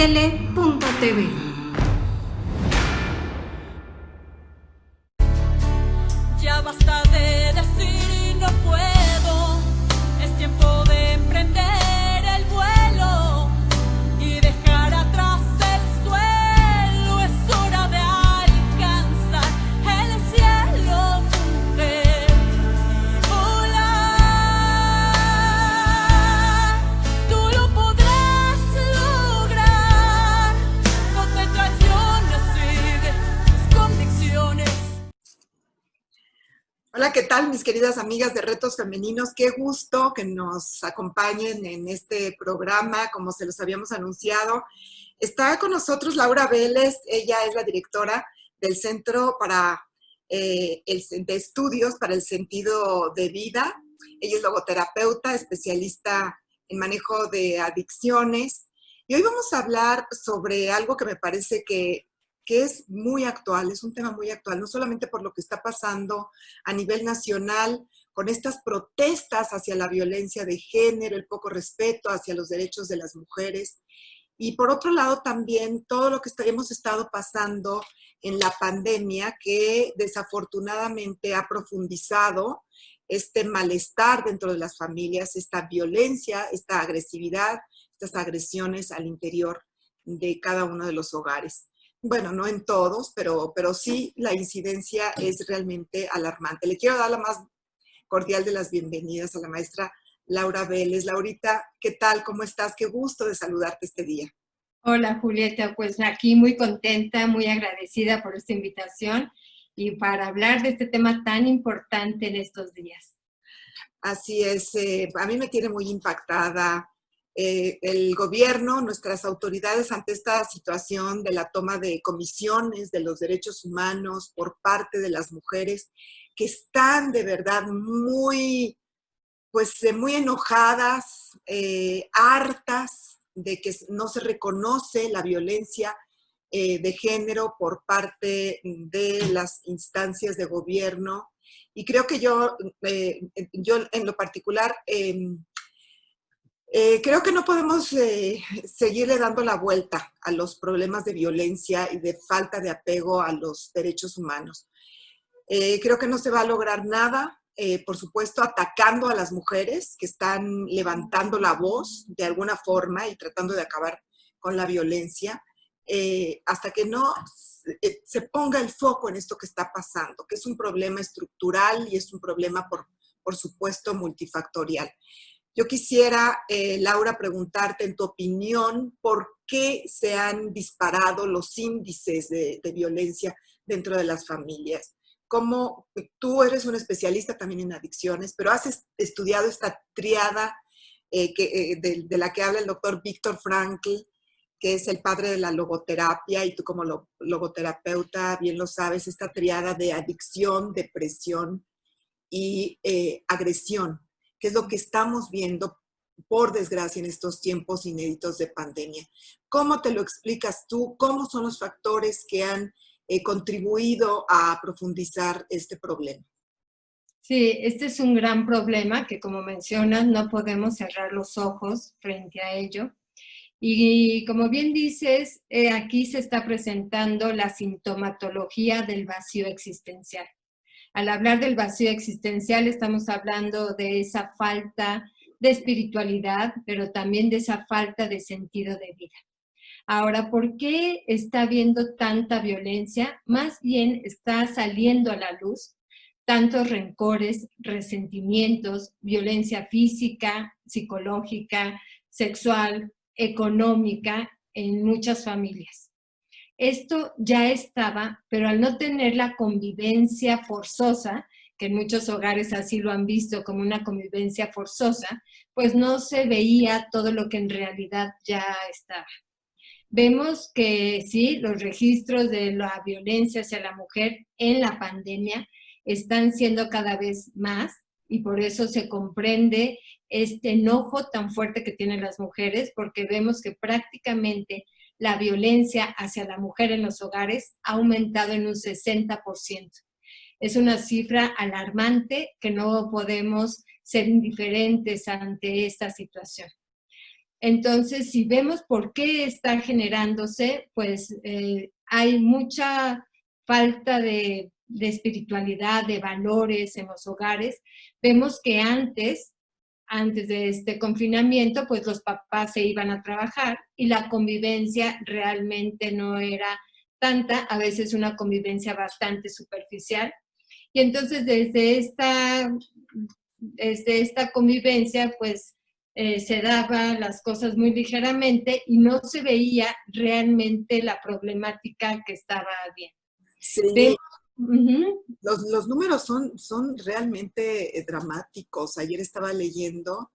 Tele.tv. Ya basta de decir no puedo, es tiempo de emprender el vuelo y dejar atrás el suelo, es hora de alcanzar el cielo, mujer, y volar. Tú lo podrás lograr, no te traiciones, sigue tus convicciones. Hola, ¿qué tal, mis queridas amigas de Retos Femeninos? Qué gusto que nos acompañen en este programa, como se los habíamos anunciado. Está con nosotros Laura Vélez, ella es la directora del Centro de Estudios para el Sentido de Vida. Ella es logoterapeuta, especialista en manejo de adicciones. Y hoy vamos a hablar sobre algo que me parece que es muy actual, es un tema muy actual, no solamente por lo que está pasando a nivel nacional con estas protestas hacia la violencia de género, el poco respeto hacia los derechos de las mujeres, y por otro lado también todo lo que hemos estado pasando en la pandemia, que desafortunadamente ha profundizado este malestar dentro de las familias, esta violencia, esta agresividad, estas agresiones al interior de cada uno de los hogares. Bueno, no en todos, pero sí la incidencia es realmente alarmante. Le quiero dar la más cordial de las bienvenidas a la maestra Laura Vélez. Laurita, ¿qué tal? ¿Cómo estás? Qué gusto de saludarte este día. Hola Julieta, pues aquí muy contenta, muy agradecida por esta invitación y para hablar de este tema tan importante en estos días. Así es, a mí me tiene muy impactada el gobierno, nuestras autoridades ante esta situación de la toma de comisiones de los derechos humanos por parte de las mujeres que están de verdad muy enojadas, hartas de que no se reconoce la violencia de género por parte de las instancias de gobierno. Y creo que yo en lo particular, creo que no podemos seguirle dando la vuelta a los problemas de violencia y de falta de apego a los derechos humanos. Creo que no se va a lograr nada, por supuesto, atacando a las mujeres que están levantando la voz de alguna forma y tratando de acabar con la violencia, hasta que no se ponga el foco en esto que está pasando, que es un problema estructural y es un problema, por supuesto, multifactorial. Yo quisiera, Laura, preguntarte en tu opinión, ¿por qué se han disparado los índices de violencia dentro de las familias? Como tú eres un especialista también en adicciones, pero has estudiado esta triada de la que habla el doctor Viktor Frankl, que es el padre de la logoterapia, y tú como logoterapeuta bien lo sabes, esta triada de adicción, depresión y agresión, que es lo que estamos viendo, por desgracia, en estos tiempos inéditos de pandemia. ¿Cómo te lo explicas tú? ¿Cómo son los factores que han contribuido a profundizar este problema? Sí, este es un gran problema que, como mencionas, no podemos cerrar los ojos frente a ello. Y como bien dices, aquí se está presentando la sintomatología del vacío existencial. Al hablar del vacío existencial estamos hablando de esa falta de espiritualidad, pero también de esa falta de sentido de vida. Ahora, ¿por qué está habiendo tanta violencia? Más bien está saliendo a la luz tantos rencores, resentimientos, violencia física, psicológica, sexual, económica en muchas familias. Esto ya estaba, pero al no tener la convivencia forzosa, que en muchos hogares así lo han visto como una convivencia forzosa, pues no se veía todo lo que en realidad ya estaba. Vemos que sí, los registros de la violencia hacia la mujer en la pandemia están siendo cada vez más y por eso se comprende este enojo tan fuerte que tienen las mujeres, porque vemos que prácticamente la violencia hacia la mujer en los hogares ha aumentado en un 60%. Es una cifra alarmante que no podemos ser indiferentes ante esta situación. Entonces, si vemos por qué está generándose, pues hay mucha falta de espiritualidad, de valores en los hogares. Vemos que antes de este confinamiento, pues los papás se iban a trabajar y la convivencia realmente no era tanta, a veces una convivencia bastante superficial. Y entonces desde esta convivencia, pues se daban las cosas muy ligeramente y no se veía realmente la problemática que estaba habiendo. Sí, Uh-huh. los números son realmente dramáticos. Ayer estaba leyendo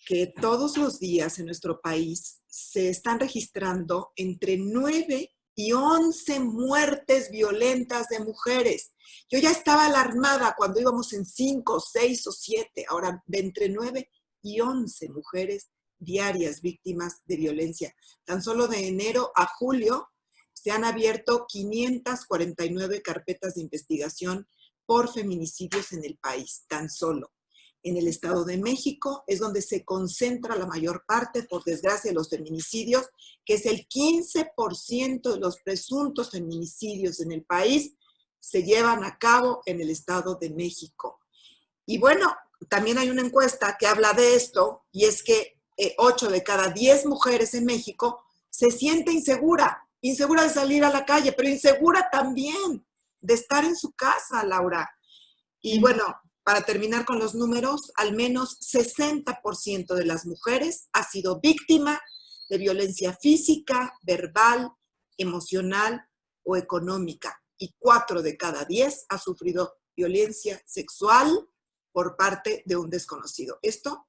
que todos los días en nuestro país se están registrando entre 9 y 11 muertes violentas de mujeres. Yo ya estaba alarmada cuando íbamos en 5, 6 o 7, ahora de entre 9 y 11 mujeres diarias víctimas de violencia. Tan solo de enero a julio se han abierto 549 carpetas de investigación por feminicidios en el país, tan solo. En el Estado de México es donde se concentra la mayor parte, por desgracia, de los feminicidios, que es el 15% de los presuntos feminicidios en el país se llevan a cabo en el Estado de México. Y bueno, también hay una encuesta que habla de esto, y es que 8 de cada 10 mujeres en México se siente insegura de salir a la calle, pero insegura también de estar en su casa, Laura. Y bueno, para terminar con los números, al menos 60% de las mujeres ha sido víctima de violencia física, verbal, emocional o económica. Y 4 de cada 10 ha sufrido violencia sexual por parte de un desconocido. Esto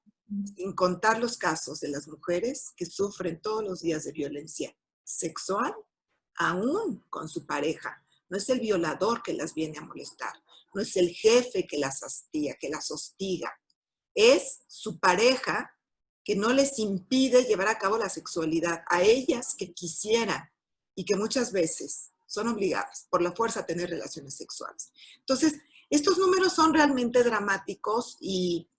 sin contar los casos de las mujeres que sufren todos los días de violencia sexual, aún con su pareja. No es el violador que las viene a molestar, no es el jefe que las hostiga, es su pareja que no les impide llevar a cabo la sexualidad a ellas que quisieran y que muchas veces son obligadas por la fuerza a tener relaciones sexuales. Entonces, estos números son realmente dramáticos y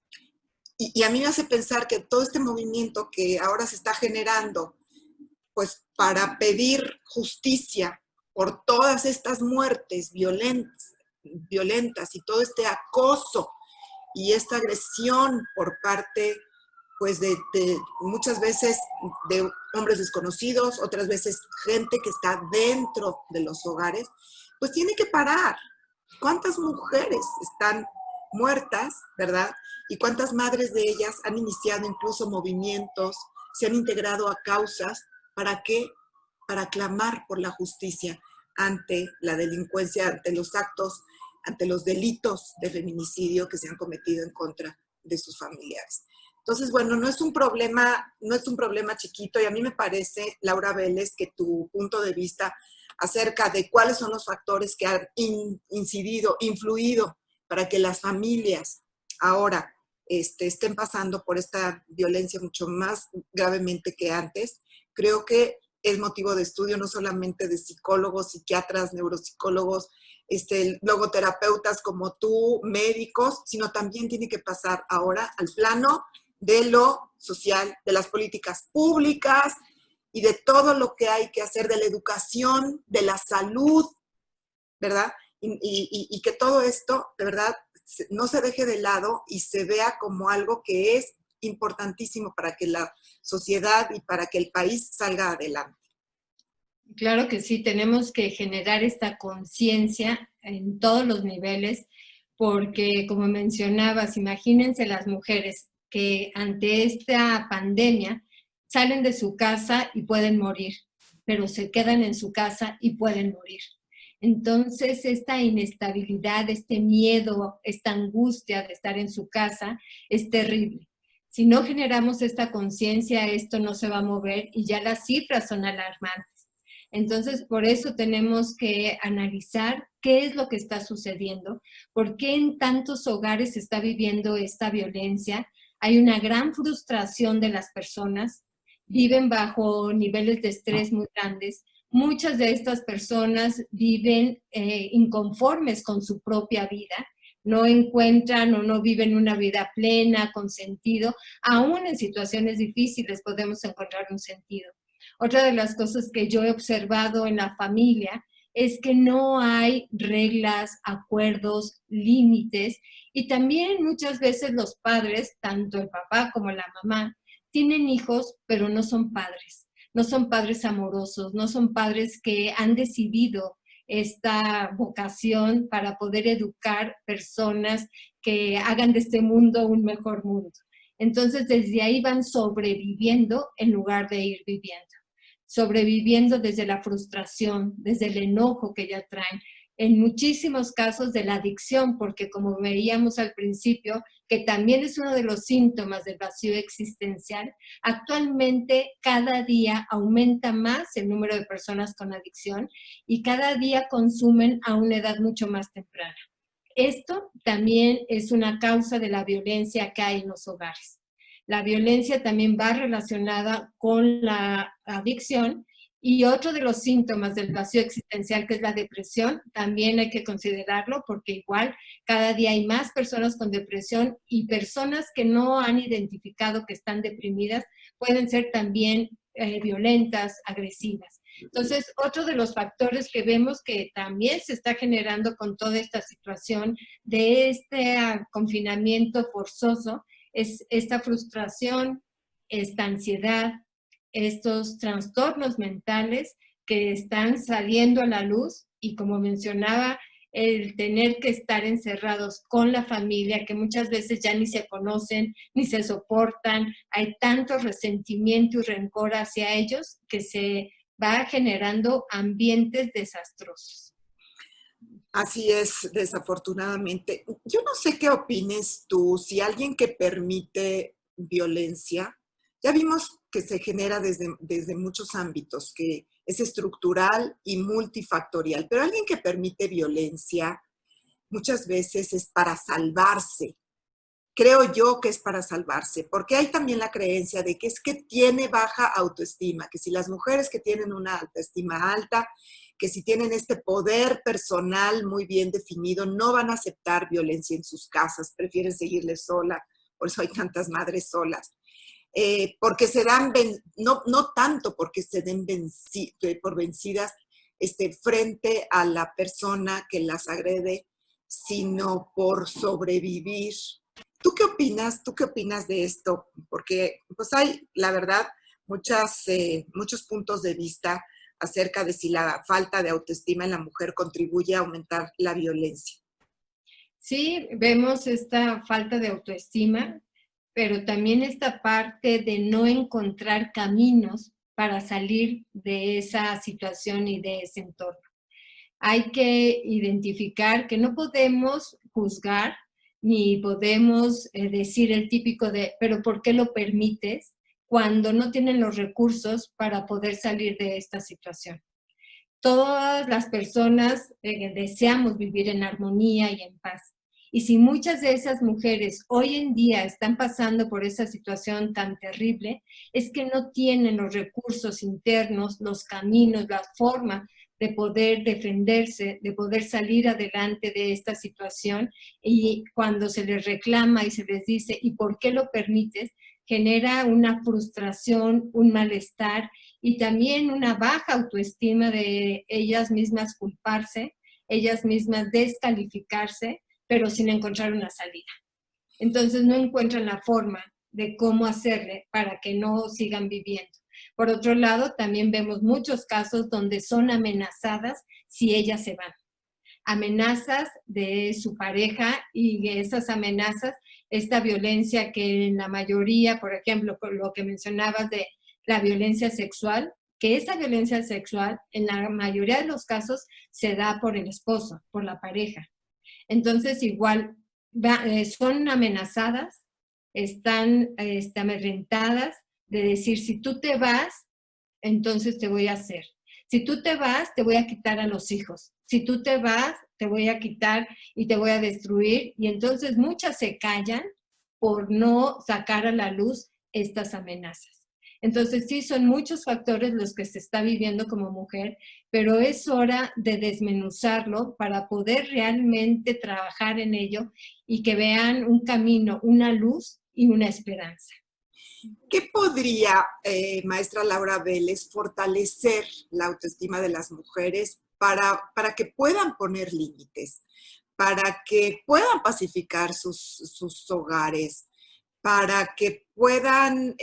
a mí me hace pensar que todo este movimiento que ahora se está generando, pues para pedir justicia por todas estas muertes violentas y todo este acoso y esta agresión por parte, pues de muchas veces de hombres desconocidos, otras veces gente que está dentro de los hogares, pues tiene que parar. ¿Cuántas mujeres están muertas, verdad? Y cuántas madres de ellas han iniciado incluso movimientos, se han integrado a causas. ¿Para qué? Para clamar por la justicia ante la delincuencia, ante los actos, ante los delitos de feminicidio que se han cometido en contra de sus familiares. Entonces, bueno, no es un problema chiquito, y a mí me parece, Laura Vélez, que tu punto de vista acerca de cuáles son los factores que han influido para que las familias ahora estén pasando por esta violencia mucho más gravemente que antes, creo que es motivo de estudio no solamente de psicólogos, psiquiatras, neuropsicólogos, logoterapeutas como tú, médicos, sino también tiene que pasar ahora al plano de lo social, de las políticas públicas y de todo lo que hay que hacer, de la educación, de la salud, ¿verdad? Y que todo esto, de verdad, no se deje de lado y se vea como algo que es importantísimo para que la sociedad y para que el país salga adelante. Claro que sí, tenemos que generar esta conciencia en todos los niveles, porque como mencionabas, imagínense las mujeres que ante esta pandemia salen de su casa y pueden morir, pero se quedan en su casa y pueden morir. Entonces, esta inestabilidad, este miedo, esta angustia de estar en su casa es terrible. Si no generamos esta conciencia, esto no se va a mover y ya las cifras son alarmantes. Entonces, por eso tenemos que analizar qué es lo que está sucediendo, por qué en tantos hogares se está viviendo esta violencia. Hay una gran frustración de las personas, viven bajo niveles de estrés muy grandes. Muchas de estas personas viven inconformes con su propia vida, no encuentran o no viven una vida plena, con sentido. Aún en situaciones difíciles podemos encontrar un sentido. Otra de las cosas que yo he observado en la familia es que no hay reglas, acuerdos, límites, y también muchas veces los padres, tanto el papá como la mamá, tienen hijos, pero no son padres. No son padres amorosos, no son padres que han decidido esta vocación para poder educar personas que hagan de este mundo un mejor mundo. Entonces, desde ahí van sobreviviendo en lugar de ir viviendo. Sobreviviendo desde la frustración, desde el enojo que ya traen, en muchísimos casos de la adicción, porque como veíamos al principio, que también es uno de los síntomas del vacío existencial, actualmente cada día aumenta más el número de personas con adicción y cada día consumen a una edad mucho más temprana. Esto también es una causa de la violencia que hay en los hogares. La violencia también va relacionada con la adicción. Y otro de los síntomas del vacío existencial, que es la depresión, también hay que considerarlo porque igual cada día hay más personas con depresión y personas que no han identificado que están deprimidas pueden ser también violentas, agresivas. Entonces, otro de los factores que vemos que también se está generando con toda esta situación de este confinamiento forzoso es esta frustración, esta ansiedad, estos trastornos mentales que están saliendo a la luz y como mencionaba, el tener que estar encerrados con la familia, que muchas veces ya ni se conocen, ni se soportan, hay tanto resentimiento y rencor hacia ellos que se va generando ambientes desastrosos. Así es, desafortunadamente. Yo no sé qué opines tú, si alguien que permite violencia, ya vimos que se genera desde muchos ámbitos, que es estructural y multifactorial, pero alguien que permite violencia muchas veces es para salvarse. Creo yo que es para salvarse, porque hay también la creencia de que es que tiene baja autoestima, que si las mujeres que tienen una autoestima alta, que si tienen este poder personal muy bien definido, no van a aceptar violencia en sus casas, prefieren seguirles sola, por eso hay tantas madres solas. Porque se dan, no tanto porque se den por vencidas frente a la persona que las agrede, sino por sobrevivir. ¿Tú qué opinas? ¿Tú qué opinas de esto? Porque pues hay, la verdad, muchos puntos de vista acerca de si la falta de autoestima en la mujer contribuye a aumentar la violencia. Sí, vemos esta falta de autoestima, pero también esta parte de no encontrar caminos para salir de esa situación y de ese entorno. Hay que identificar que no podemos juzgar ni podemos decir el típico de, pero ¿por qué lo permites? Cuando no tienen los recursos para poder salir de esta situación. Todas las personas deseamos vivir en armonía y en paz. Y si muchas de esas mujeres hoy en día están pasando por esa situación tan terrible, es que no tienen los recursos internos, los caminos, la forma de poder defenderse, de poder salir adelante de esta situación. Y cuando se les reclama y se les dice, ¿y por qué lo permites?, genera una frustración, un malestar y también una baja autoestima de ellas mismas culparse, ellas mismas descalificarse, pero sin encontrar una salida. Entonces no encuentran la forma de cómo hacerle para que no sigan viviendo. Por otro lado, también vemos muchos casos donde son amenazadas si ellas se van. Amenazas de su pareja y esas amenazas, esta violencia que en la mayoría, por ejemplo, por lo que mencionabas de la violencia sexual, que esa violencia sexual en la mayoría de los casos se da por el esposo, por la pareja. Entonces igual son amenazadas, están amedrentadas de decir, si tú te vas, entonces te voy a hacer. Si tú te vas, te voy a quitar a los hijos. Si tú te vas, te voy a quitar y te voy a destruir. Y entonces muchas se callan por no sacar a la luz estas amenazas. Entonces sí, son muchos factores los que se está viviendo como mujer, pero es hora de desmenuzarlo para poder realmente trabajar en ello y que vean un camino, una luz y una esperanza. ¿Qué podría, maestra Laura Vélez, fortalecer la autoestima de las mujeres para que puedan poner límites, para que puedan pacificar sus hogares, para que puedan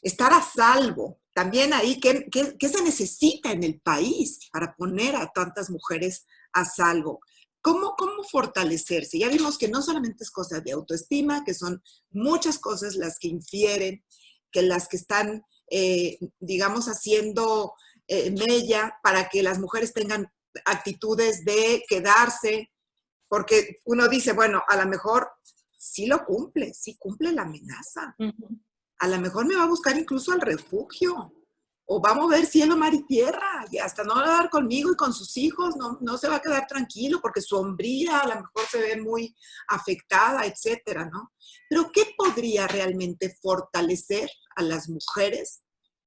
estar a salvo? También ahí, ¿qué se necesita en el país para poner a tantas mujeres a salvo? ¿Cómo fortalecerse? Ya vimos que no solamente es cosa de autoestima, que son muchas cosas las que infieren, que las que están, digamos, haciendo mella para que las mujeres tengan actitudes de quedarse, porque uno dice, bueno, a lo mejor sí cumple la amenaza. A lo mejor me va a buscar incluso al refugio, o va a mover cielo, mar y tierra, y hasta no va a dar conmigo y con sus hijos, no se va a quedar tranquilo porque su hombría a lo mejor se ve muy afectada, etcétera, ¿no? Pero ¿qué podría realmente fortalecer a las mujeres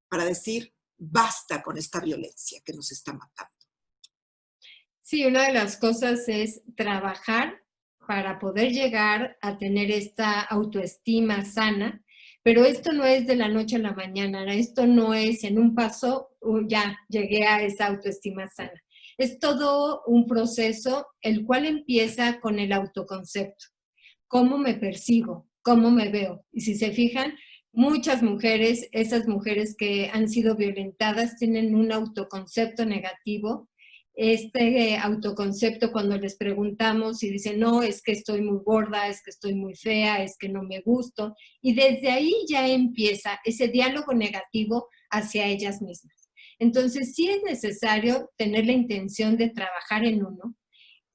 para decir, basta con esta violencia que nos está matando? Sí, una de las cosas es trabajar para poder llegar a tener esta autoestima sana, pero esto no es de la noche a la mañana, esto no es en un paso, ya llegué a esa autoestima sana. Es todo un proceso el cual empieza con el autoconcepto. ¿Cómo me percibo? ¿Cómo me veo? Y si se fijan, muchas mujeres, esas mujeres que han sido violentadas, tienen un autoconcepto negativo. Este autoconcepto, cuando les preguntamos y dicen, no, es que estoy muy gorda, es que estoy muy fea, es que no me gusto, y desde ahí ya empieza ese diálogo negativo hacia ellas mismas. Entonces sí es necesario tener la intención de trabajar en uno,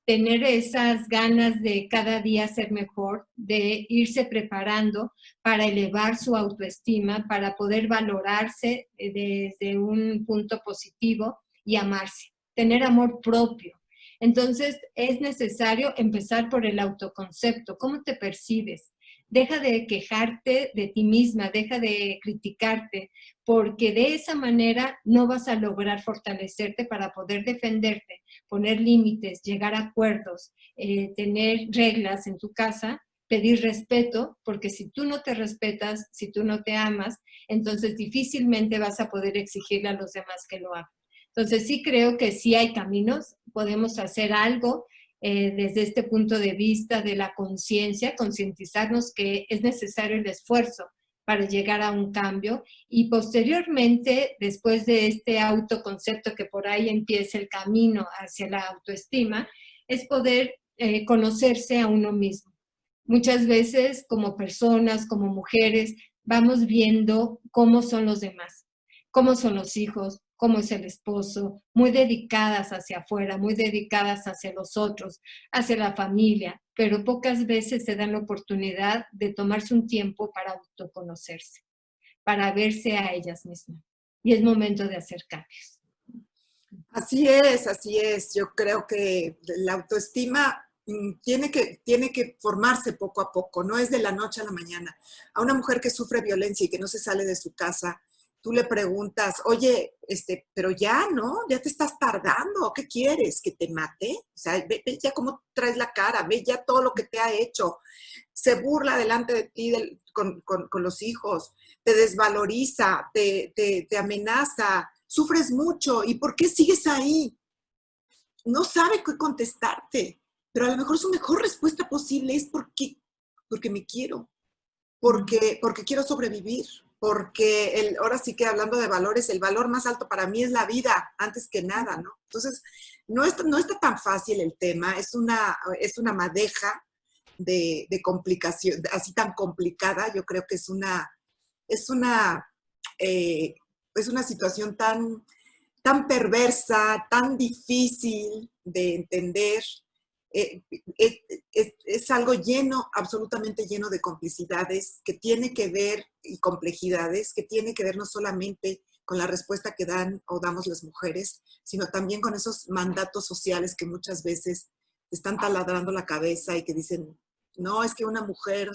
tener esas ganas de cada día ser mejor, de irse preparando para elevar su autoestima, para poder valorarse desde un punto positivo y amarse, tener amor propio. Entonces es necesario empezar por el autoconcepto. ¿Cómo te percibes? Deja de quejarte de ti misma, deja de criticarte, porque de esa manera no vas a lograr fortalecerte para poder defenderte, poner límites, llegar a acuerdos, tener reglas en tu casa, pedir respeto, porque si tú no te respetas, si tú no te amas, entonces difícilmente vas a poder exigirle a los demás que lo hagan. Entonces sí creo que sí hay caminos, podemos hacer algo desde este punto de vista de la conciencia, concientizarnos que es necesario el esfuerzo para llegar a un cambio y posteriormente, después de este autoconcepto que por ahí empieza el camino hacia la autoestima, es poder conocerse a uno mismo. Muchas veces como personas, como mujeres, vamos viendo cómo son los demás, cómo son los hijos, cómo es el esposo, muy dedicadas hacia afuera, muy dedicadas hacia los otros, hacia la familia, pero pocas veces se dan la oportunidad de tomarse un tiempo para autoconocerse, para verse a ellas mismas. Y es momento de hacer cambios. Así es, así es. Yo creo que la autoestima tiene que formarse poco a poco, no es de la noche a la mañana. A una mujer que sufre violencia y que no se sale de su casa, tú le preguntas, oye, pero ya, ¿no? Ya te estás tardando, ¿qué quieres? ¿Que te mate? O sea, ve ya cómo traes la cara, ve ya todo lo que te ha hecho. Se burla delante de ti con los hijos, te desvaloriza, te amenaza, sufres mucho. ¿Y por qué sigues ahí? No sabe qué contestarte, pero a lo mejor su mejor respuesta posible es porque me quiero, porque quiero sobrevivir, porque ahora sí que hablando de valores, el valor más alto para mí es la vida, antes que nada, ¿no? Entonces, no está tan fácil el tema, es una madeja de complicación, así tan complicada. Yo creo que es una situación tan perversa, tan difícil de entender. Es algo absolutamente lleno de complicidades, que tiene que ver, y complejidades, que tiene que ver no solamente con la respuesta que dan o damos las mujeres, sino también con esos mandatos sociales que muchas veces están taladrando la cabeza y que dicen, no, es que una mujer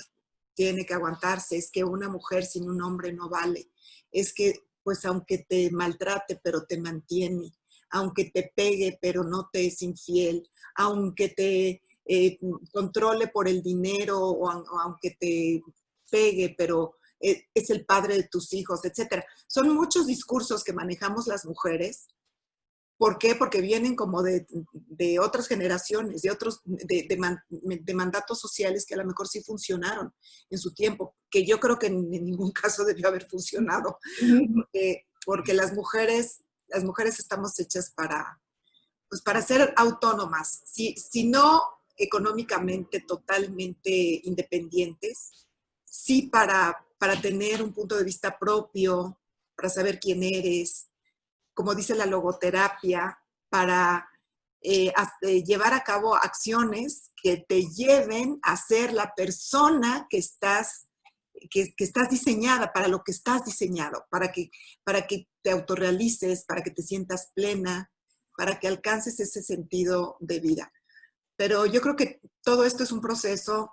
tiene que aguantarse, es que una mujer sin un hombre no vale, es que pues aunque te maltrate pero te mantiene, aunque te pegue pero no te es infiel, aunque te controle por el dinero o aunque te pegue pero es el padre de tus hijos, etcétera. Son muchos discursos que manejamos las mujeres. ¿Por qué? Porque vienen como de otras generaciones, de mandatos sociales que a lo mejor sí funcionaron en su tiempo, que yo creo que en ningún caso debió haber funcionado, porque las mujeres estamos hechas pues para ser autónomas, si no económicamente totalmente independientes, sí para tener un punto de vista propio, para saber quién eres, como dice la logoterapia, para llevar a cabo acciones que te lleven a ser la persona que estás diseñada, para lo que estás diseñado, para que te autorrealices, para que te sientas plena, para que alcances ese sentido de vida. Pero yo creo que todo esto es un proceso,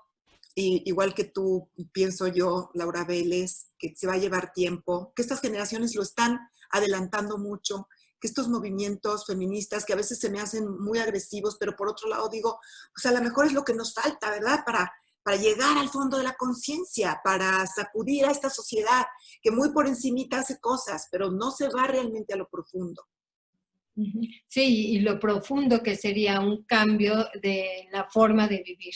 igual que tú, pienso yo, Laura Vélez, que se va a llevar tiempo, que estas generaciones lo están adelantando mucho, que estos movimientos feministas que a veces se me hacen muy agresivos, pero por otro lado digo, pues a lo mejor es lo que nos falta, ¿verdad? Para llegar al fondo de la conciencia, para sacudir a esta sociedad que muy por encimita hace cosas, pero no se va realmente a lo profundo. Sí, y lo profundo que sería un cambio de la forma de vivir.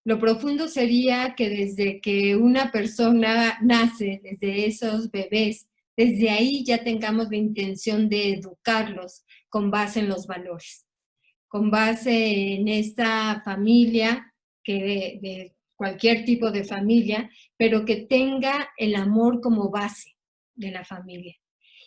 Lo profundo sería que desde que una persona nace, desde esos bebés, desde ahí ya tengamos la intención de educarlos con base en los valores, con base en esta familia, de cualquier tipo de familia, pero que tenga el amor como base de la familia.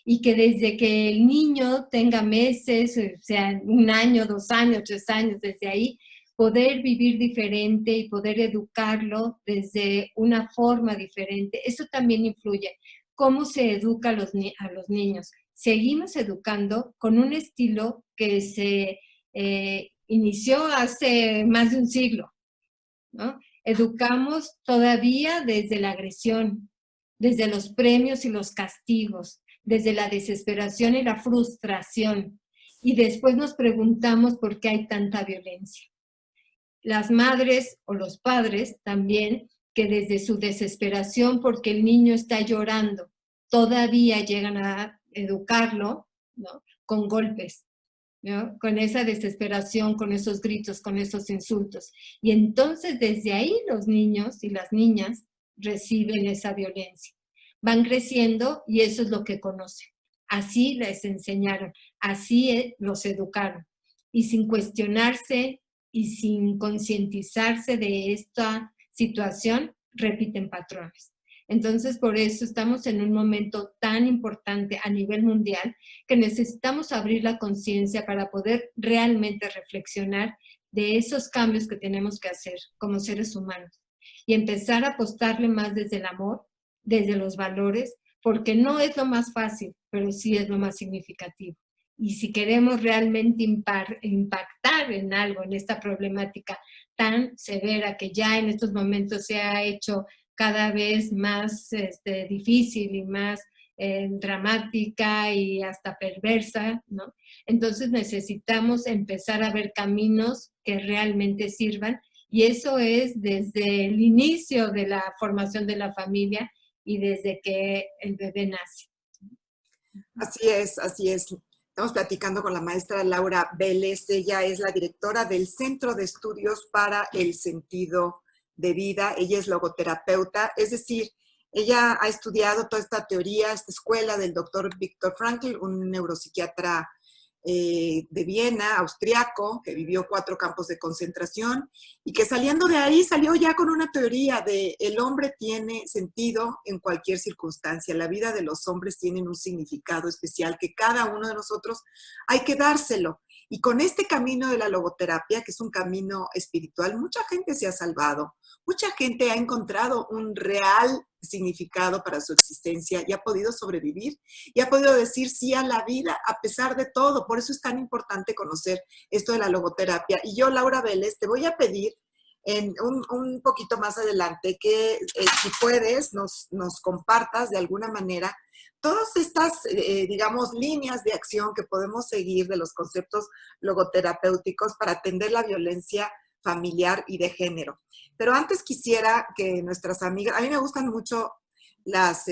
Y que desde que el niño tenga meses, o sea, 1 año, 2 años, 3 años, desde ahí, poder vivir diferente y poder educarlo desde una forma diferente. Eso también influye. ¿Cómo se educa a los niños? Seguimos educando con un estilo que se inició hace más de un siglo, ¿no? Educamos todavía desde la agresión, desde los premios y los castigos, desde la desesperación y la frustración. Y después nos preguntamos por qué hay tanta violencia. Las madres o los padres también, que desde su desesperación porque el niño está llorando, todavía llegan a educarlo, ¿no? Con golpes, ¿no? Con esa desesperación, con esos gritos, con esos insultos. Y entonces desde ahí los niños y las niñas reciben esa violencia. Van creciendo y eso es lo que conocen. Así les enseñaron, así los educaron. Y sin cuestionarse y sin concientizarse de esta situación, repiten patrones. Entonces, por eso estamos en un momento tan importante a nivel mundial que necesitamos abrir la conciencia para poder realmente reflexionar de esos cambios que tenemos que hacer como seres humanos y empezar a apostarle más desde el amor, desde los valores, porque no es lo más fácil, pero sí es lo más significativo. Y si queremos realmente impactar en algo, en esta problemática tan severa que ya en estos momentos se ha hecho cada vez más difícil y más dramática y hasta perversa, ¿no? Entonces necesitamos empezar a ver caminos que realmente sirvan y eso es desde el inicio de la formación de la familia y desde que el bebé nace. Así es, así es. Estamos platicando con la maestra Laura Vélez. Ella es la directora del Centro de Estudios para el Sentido de Vida. Ella es logoterapeuta, es decir, ella ha estudiado toda esta teoría, esta escuela del doctor Viktor Frankl, un neuropsiquiatra de Viena, austriaco, que vivió 4 campos de concentración y que saliendo de ahí salió ya con una teoría de el hombre tiene sentido en cualquier circunstancia. La vida de los hombres tiene un significado especial que cada uno de nosotros hay que dárselo. Y con este camino de la logoterapia, que es un camino espiritual, mucha gente se ha salvado, mucha gente ha encontrado un real significado para su existencia y ha podido sobrevivir y ha podido decir sí a la vida a pesar de todo. Por eso es tan importante conocer esto de la logoterapia. Y yo, Laura Vélez, te voy a pedir un poquito más adelante, que si puedes nos compartas de alguna manera todas estas, digamos, líneas de acción que podemos seguir de los conceptos logoterapéuticos para atender la violencia familiar y de género. Pero antes quisiera que nuestras amigas, a mí me gustan mucho las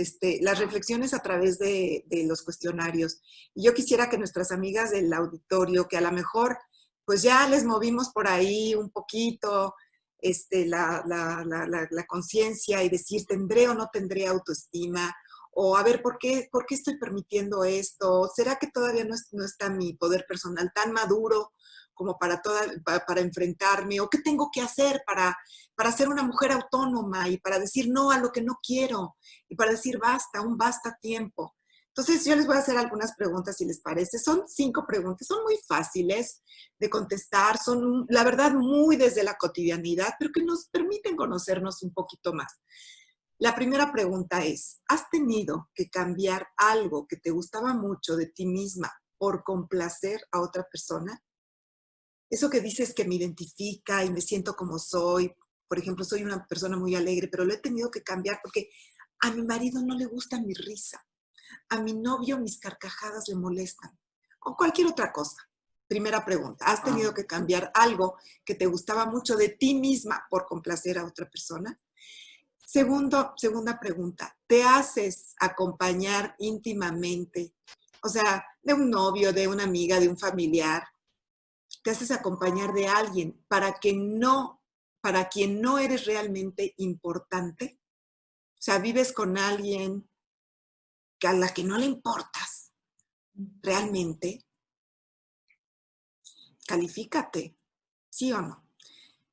reflexiones a través de los cuestionarios. Y yo quisiera que nuestras amigas del auditorio, que a lo mejor pues ya les movimos por ahí un poquito la conciencia y decir, ¿tendré o no tendré autoestima? O a ver, ¿por qué estoy permitiendo esto? ¿Será que todavía no está mi poder personal tan maduro como para enfrentarme? ¿O qué tengo que hacer para ser una mujer autónoma y para decir no a lo que no quiero? Y para decir basta, un basta a tiempo. Entonces yo les voy a hacer algunas preguntas si les parece. Son 5 preguntas, son muy fáciles de contestar, son la verdad muy desde la cotidianidad, pero que nos permiten conocernos un poquito más. La primera pregunta es, ¿has tenido que cambiar algo que te gustaba mucho de ti misma por complacer a otra persona? Eso que dices que me identifica y me siento como soy. Por ejemplo, soy una persona muy alegre, pero lo he tenido que cambiar porque a mi marido no le gusta mi risa. A mi novio mis carcajadas le molestan. O cualquier otra cosa. Primera pregunta, ¿has tenido que cambiar algo que te gustaba mucho de ti misma por complacer a otra persona? Segunda pregunta, ¿te haces acompañar íntimamente? O sea, de un novio, de una amiga, de un familiar. ¿Te haces acompañar de alguien para quien no eres realmente importante? O sea, vives con alguien a la que no le importas realmente. Califícate, ¿sí o no?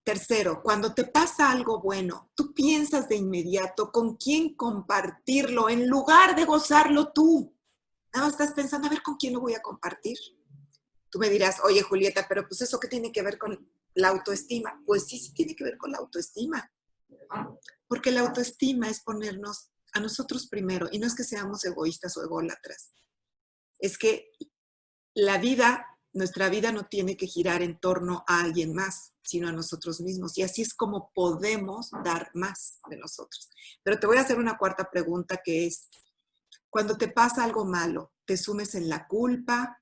Tercero, cuando te pasa algo bueno, tú piensas de inmediato con quién compartirlo en lugar de gozarlo tú. Nada más estás pensando, a ver, ¿con quién lo voy a compartir? Tú me dirás, oye, Julieta, pero pues eso ¿qué tiene que ver con la autoestima? Pues sí, sí tiene que ver con la autoestima. Porque la autoestima es ponernos a nosotros primero. Y no es que seamos egoístas o ególatras. Es que nuestra vida no tiene que girar en torno a alguien más, sino a nosotros mismos. Y así es como podemos dar más de nosotros. Pero te voy a hacer una cuarta pregunta que es, cuando te pasa algo malo, ¿te sumes en la culpa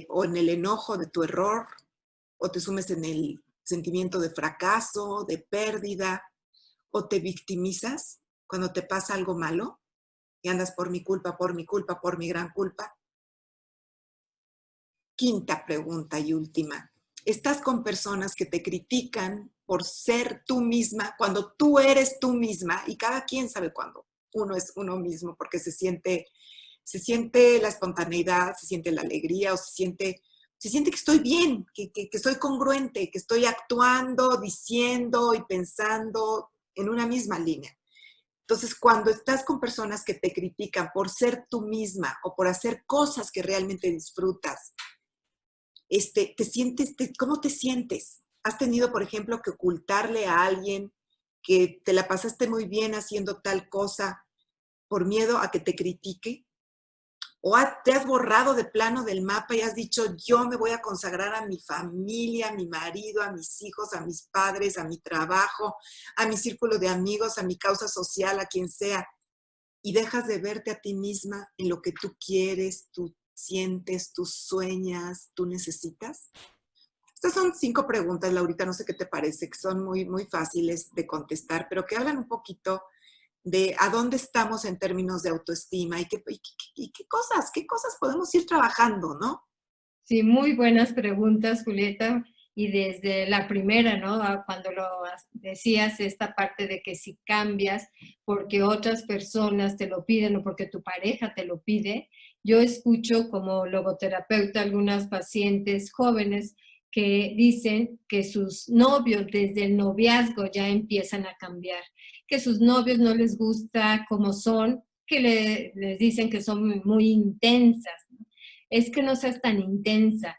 o en el enojo de tu error? ¿O te sumes en el sentimiento de fracaso, de pérdida? ¿O te victimizas cuando te pasa algo malo? Y andas por mi culpa, por mi culpa, por mi gran culpa. Quinta pregunta y última. ¿Estás con personas que te critican por ser tú misma cuando tú eres tú misma? Y cada quien sabe cuándo uno es uno mismo porque se siente la espontaneidad, se siente la alegría o se siente que estoy bien, que soy congruente, que estoy actuando, diciendo y pensando en una misma línea. Entonces, cuando estás con personas que te critican por ser tú misma o por hacer cosas que realmente disfrutas, ¿cómo te sientes? ¿Has tenido, por ejemplo, que ocultarle a alguien que te la pasaste muy bien haciendo tal cosa por miedo a que te critique? ¿O te has borrado de plano del mapa y has dicho, yo me voy a consagrar a mi familia, a mi marido, a mis hijos, a mis padres, a mi trabajo, a mi círculo de amigos, a mi causa social, a quien sea? Y dejas de verte a ti misma en lo que tú quieres, tú sientes, tú sueñas, tú necesitas. Estas son 5 preguntas, Laurita, no sé qué te parece, que son muy, muy fáciles de contestar, pero que hablan un poquito de a dónde estamos en términos de autoestima y qué cosas podemos ir trabajando, ¿no? Sí, muy buenas preguntas, Julieta. Y desde la primera, ¿no? Cuando lo decías, esta parte de que si cambias porque otras personas te lo piden o porque tu pareja te lo pide, yo escucho como logoterapeuta algunas pacientes jóvenes que dicen que sus novios desde el noviazgo ya empiezan a cambiar, que sus novios no les gusta como son, que les dicen que son muy intensas. Es que no seas tan intensa,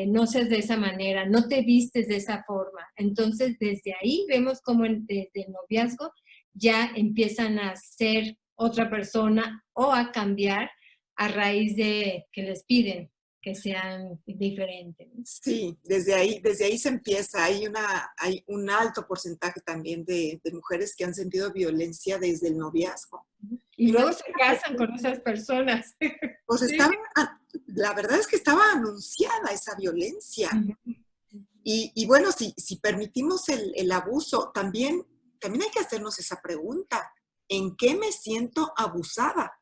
no seas de esa manera, no te vistes de esa forma. Entonces, desde ahí vemos cómo desde el noviazgo ya empiezan a ser otra persona o a cambiar a raíz de que les piden que sean diferentes, ¿no? Sí, desde ahí se empieza. Hay un alto porcentaje también de mujeres que han sentido violencia desde el noviazgo. Y Y no luego es se una casan cuestión, con esas personas. pues Sí. la verdad es que estaba anunciada esa violencia. Ujú. Y bueno, si permitimos el abuso, también hay que hacernos esa pregunta. ¿En qué me siento abusada?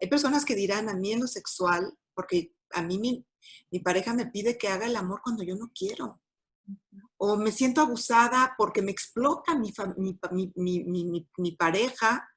Hay personas que dirán, a mí en lo sexual, porque a mí mi pareja me pide que haga el amor cuando yo no quiero. O me siento abusada porque me explota mi pareja,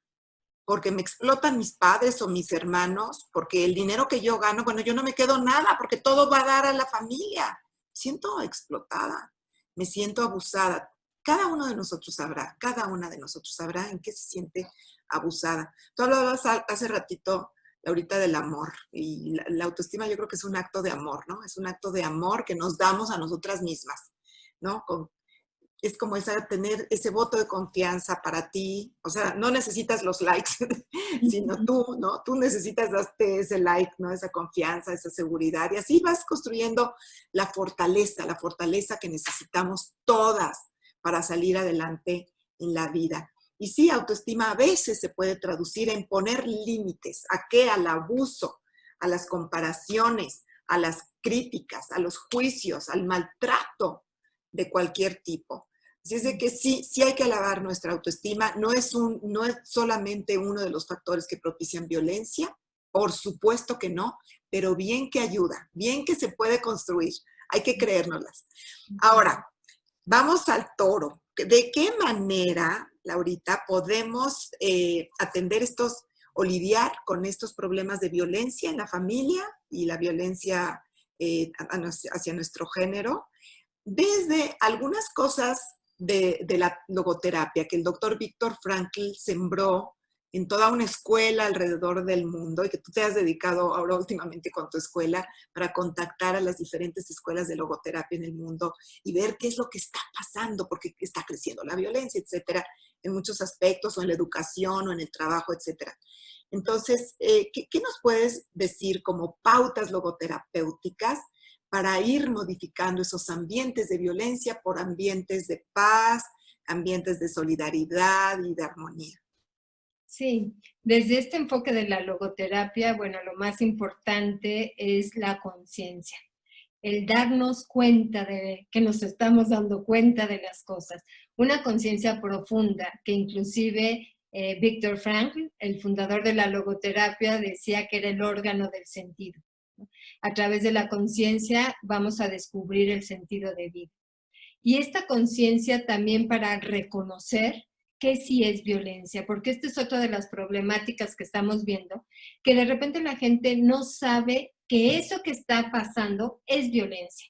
porque me explotan mis padres o mis hermanos, porque el dinero que yo gano, bueno, yo no me quedo nada, porque todo va a dar a la familia. Siento explotada, me siento abusada. Cada uno de nosotros sabrá, cada una de nosotros sabrá en qué se siente abusada. Tú hablabas hace ratito, ahorita, del amor, y la autoestima yo creo que es un acto de amor, ¿no? Es un acto de amor que nos damos a nosotras mismas, ¿no? Es como tener ese voto de confianza para ti. O sea, no necesitas los likes, sino tú, ¿no? Tú necesitas darte ese like, ¿no? Esa confianza, esa seguridad. Y así vas construyendo la fortaleza que necesitamos todas para salir adelante en la vida. Y sí, autoestima a veces se puede traducir en poner límites. ¿A qué? Al abuso, a las comparaciones, a las críticas, a los juicios, al maltrato de cualquier tipo. Así es de que sí hay que alabar nuestra autoestima. No es solamente uno de los factores que propician violencia, por supuesto que no, pero bien que ayuda, bien que se puede construir. Hay que creérnoslas. Ahora, vamos al toro. ¿De qué manera, Laurita, podemos atender estos o lidiar con estos problemas de violencia en la familia y la violencia hacia nuestro género? Desde algunas cosas de la logoterapia que el doctor Viktor Frankl sembró en toda una escuela alrededor del mundo y que tú te has dedicado ahora últimamente con tu escuela para contactar a las diferentes escuelas de logoterapia en el mundo y ver qué es lo que está pasando, porque está creciendo la violencia, etcétera, en muchos aspectos, o en la educación, o en el trabajo, etcétera. Entonces, ¿qué nos puedes decir como pautas logoterapéuticas para ir modificando esos ambientes de violencia por ambientes de paz, ambientes de solidaridad y de armonía? Sí, desde este enfoque de la logoterapia, bueno, lo más importante es la conciencia, el darnos cuenta de que nos estamos dando cuenta de las cosas, una conciencia profunda que inclusive Viktor Frankl, el fundador de la logoterapia, decía que era el órgano del sentido, ¿no? A través de la conciencia vamos a descubrir el sentido de vida. Y esta conciencia también para reconocer que sí es violencia, porque esta es otra de las problemáticas que estamos viendo, que de repente la gente no sabe que eso que está pasando es violencia.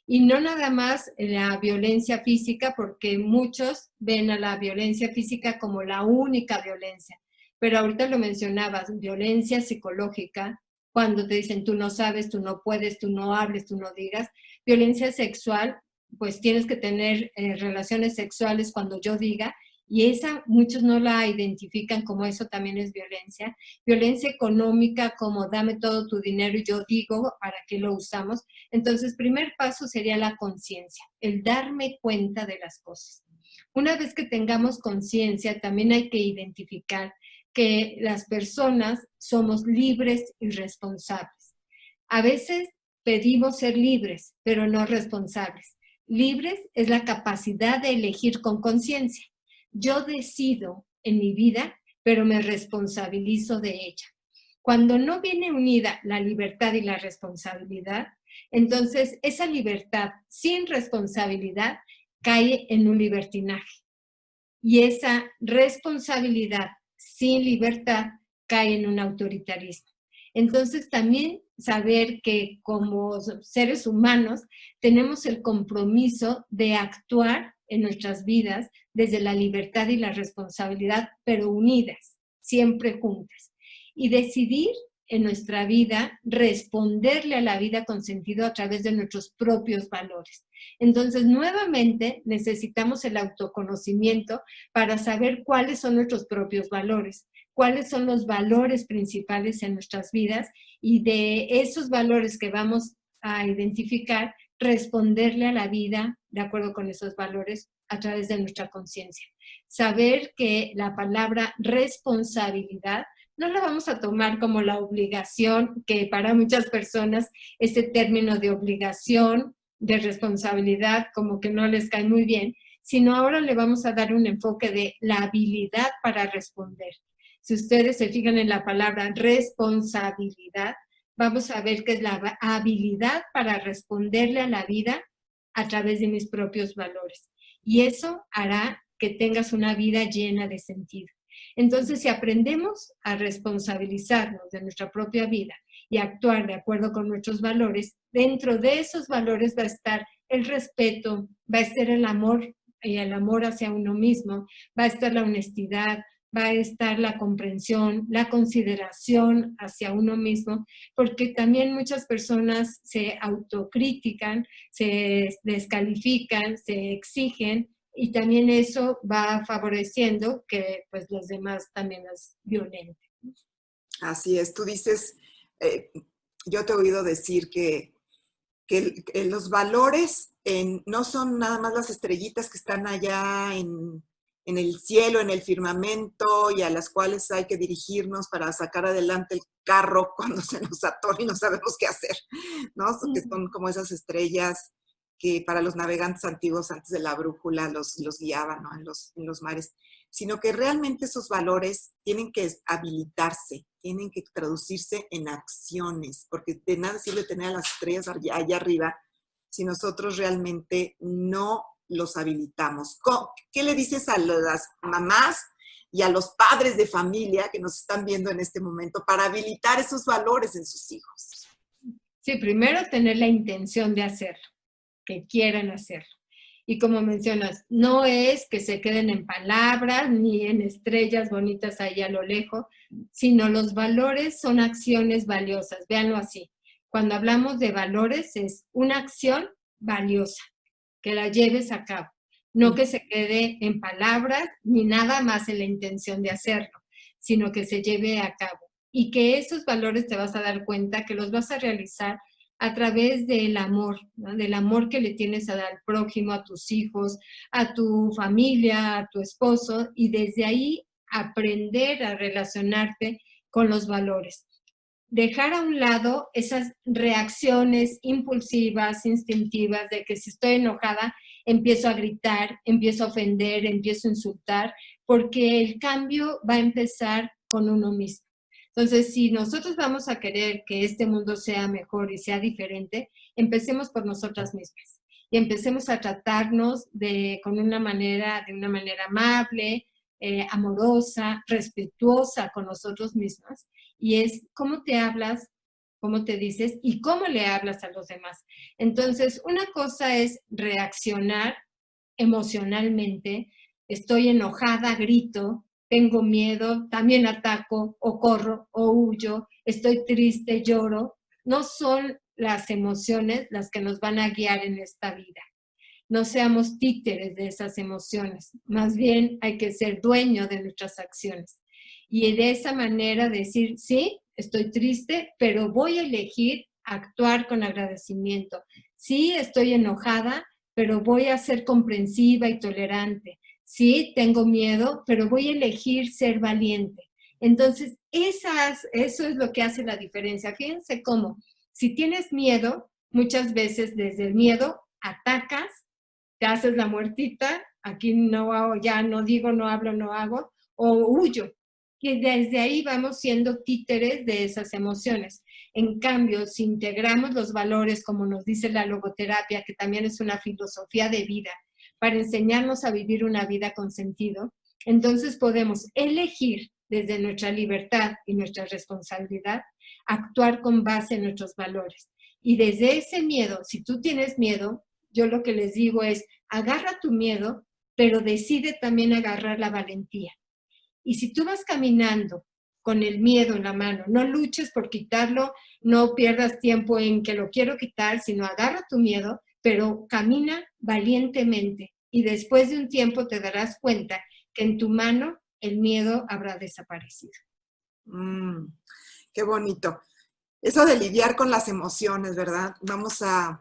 Y no nada más la violencia física, porque muchos ven a la violencia física como la única violencia. Pero ahorita lo mencionabas, violencia psicológica, cuando te dicen tú no sabes, tú no puedes, tú no hables, tú no digas. Violencia sexual, pues tienes que tener relaciones sexuales cuando yo diga, y esa muchos no la identifican como eso también es violencia. Violencia económica, como dame todo tu dinero y yo digo para qué lo usamos. Entonces, primer paso sería la conciencia, el darme cuenta de las cosas. Una vez que tengamos conciencia, también hay que identificar que las personas somos libres y responsables. A veces pedimos ser libres, pero no responsables. Libres es la capacidad de elegir con conciencia. Yo decido en mi vida, pero me responsabilizo de ella. Cuando no viene unida la libertad y la responsabilidad, entonces esa libertad sin responsabilidad cae en un libertinaje. Y esa responsabilidad sin libertad cae en un autoritarismo. Entonces también saber que como seres humanos tenemos el compromiso de actuar en nuestras vidas desde la libertad y la responsabilidad, pero unidas, siempre juntas. Y decidir en nuestra vida responderle a la vida con sentido a través de nuestros propios valores. Entonces, nuevamente necesitamos el autoconocimiento para saber cuáles son nuestros propios valores, cuáles son los valores principales en nuestras vidas, y de esos valores que vamos a identificar, responderle a la vida de acuerdo con esos valores a través de nuestra conciencia. Saber que la palabra responsabilidad no la vamos a tomar como la obligación, que para muchas personas ese término de obligación, de responsabilidad, como que no les cae muy bien, sino ahora le vamos a dar un enfoque de la habilidad para responder. Si ustedes se fijan en la palabra responsabilidad, vamos a ver que es la habilidad para responderle a la vida a través de mis propios valores. Y eso hará que tengas una vida llena de sentido. Entonces, si aprendemos a responsabilizarnos de nuestra propia vida y actuar de acuerdo con nuestros valores, dentro de esos valores va a estar el respeto, va a estar el amor y el amor hacia uno mismo, va a estar la honestidad, va a estar la comprensión, la consideración hacia uno mismo, porque también muchas personas se autocritican, se descalifican, se exigen, y también eso va favoreciendo que pues los demás también las violenten. Así es, tú dices, yo te he oído decir que los valores no son nada más las estrellitas que están allá en el cielo, en el firmamento, y a las cuales hay que dirigirnos para sacar adelante el carro cuando se nos atora y no sabemos qué hacer, ¿no? Que son como esas estrellas que para los navegantes antiguos antes de la brújula los guiaban, ¿no? en los mares, sino que realmente esos valores tienen que habilitarse, tienen que traducirse en acciones, porque de nada sirve tener a las estrellas allá arriba si nosotros realmente no los habilitamos. ¿Qué le dices a las mamás y a los padres de familia que nos están viendo en este momento para habilitar esos valores en sus hijos? Sí, primero tener la intención de hacerlo, que quieran hacerlo. Y como mencionas, no es que se queden en palabras ni en estrellas bonitas ahí a lo lejos, sino los valores son acciones valiosas, véanlo así. Cuando hablamos de valores es una acción valiosa, que la lleves a cabo, no que se quede en palabras ni nada más en la intención de hacerlo, sino que se lleve a cabo. Y que esos valores te vas a dar cuenta que los vas a realizar a través del amor, ¿no? Del amor que le tienes al prójimo, a tus hijos, a tu familia, a tu esposo, y desde ahí aprender a relacionarte con los valores. Dejar a un lado esas reacciones impulsivas, instintivas, de que si estoy enojada, empiezo a gritar, empiezo a ofender, empiezo a insultar, porque el cambio va a empezar con uno mismo. Entonces, si nosotros vamos a querer que este mundo sea mejor y sea diferente, empecemos por nosotras mismas y empecemos a tratarnos de una manera amable, amorosa, respetuosa con nosotros mismas. Y es cómo te hablas, cómo te dices y cómo le hablas a los demás. Entonces, una cosa es reaccionar emocionalmente, estoy enojada, grito, tengo miedo, también ataco o corro o huyo, estoy triste, lloro. No son las emociones las que nos van a guiar en esta vida. No seamos títeres de esas emociones, más bien hay que ser dueño de nuestras acciones. Y de esa manera decir, sí, estoy triste, pero voy a elegir actuar con agradecimiento. Sí, estoy enojada, pero voy a ser comprensiva y tolerante. Sí, tengo miedo, pero voy a elegir ser valiente. Entonces, eso es lo que hace la diferencia. Fíjense cómo, si tienes miedo, muchas veces desde el miedo atacas, te haces la muertita, aquí no hago, ya no digo, no hablo, no hago, o huyo. Y desde ahí vamos siendo títeres de esas emociones. En cambio, si integramos los valores, como nos dice la logoterapia, que también es una filosofía de vida, para enseñarnos a vivir una vida con sentido, entonces podemos elegir desde nuestra libertad y nuestra responsabilidad, actuar con base en nuestros valores. Y desde ese miedo, si tú tienes miedo, yo lo que les digo es, agarra tu miedo, pero decide también agarrar la valentía. Y si tú vas caminando con el miedo en la mano, no luches por quitarlo, no pierdas tiempo en que lo quiero quitar, sino agarra tu miedo, pero camina valientemente. Y después de un tiempo te darás cuenta que en tu mano el miedo habrá desaparecido. Qué bonito. Eso de lidiar con las emociones, ¿verdad? Vamos a